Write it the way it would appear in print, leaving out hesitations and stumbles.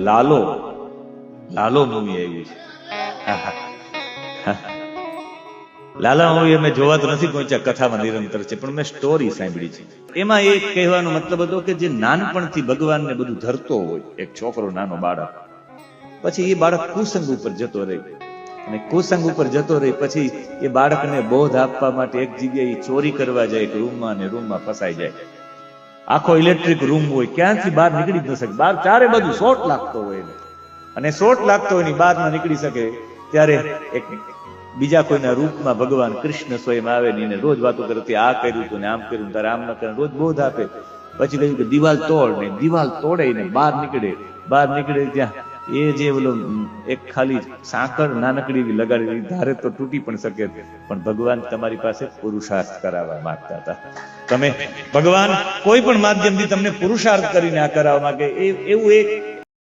Lalo Lalo movie આવ્યું છે. લાલા movie અમે જોવા તો નથી પહોંચ્યા, કથામાં નિરંતર છે, પણ મેં સ્ટોરી સાંભળી છે. એમાં એક કહેવાનો મતલબ હતો કે જે નાનપણથી ભગવાનને બધું ધરતો હોય, એક છોકરો નાનો બાળક, પછી એ બાળક કુસંગ ઉપર જતો રહે, અને કુસંગ ઉપર જતો રહે પછી એ બાળકને બોધ આપવા માટે એક જગ્યાએ ચોરી કરવા જાય, એક રૂમમાં, ને રૂમમાં ફસાઈ જાય. આખો ઇલેક્ટ્રિક રૂમ હોય, ક્યાંથી બહાર નીકળી જ ન શકે, બહાર ચારે બાજુ શોટ લાગતો હોય, અને શોટ લાગતો હોય ની બહાર ન નીકળી શકે. ત્યારે એક બીજા કોઈના રૂપમાં ભગવાન કૃષ્ણ સ્વયં આવે ને એને રોજ વાતો કરતી, આ કર્યું તું ને આમ કર્યું, તારે આમ ન કરે, રોજ બોધ આપે. પછી કહ્યું કે દિવાલ તોડ, ને દિવાલ તોડે ને બહાર નીકળે. બહાર નીકળે ત્યાં એ જે ઓલો એક ખાલી સાંકળ નાનકડી લગાડી, ધારે તો તૂટી પણ શકે, પણ ભગવાન તમારી પાસે પુરુષાર્થ કરાવવા માંગતા હતા. તમે ભગવાન કોઈ પણ માધ્યમથી તમને પુરુષાર્થ કરીને આ કરાવવા માંગે, એવું એક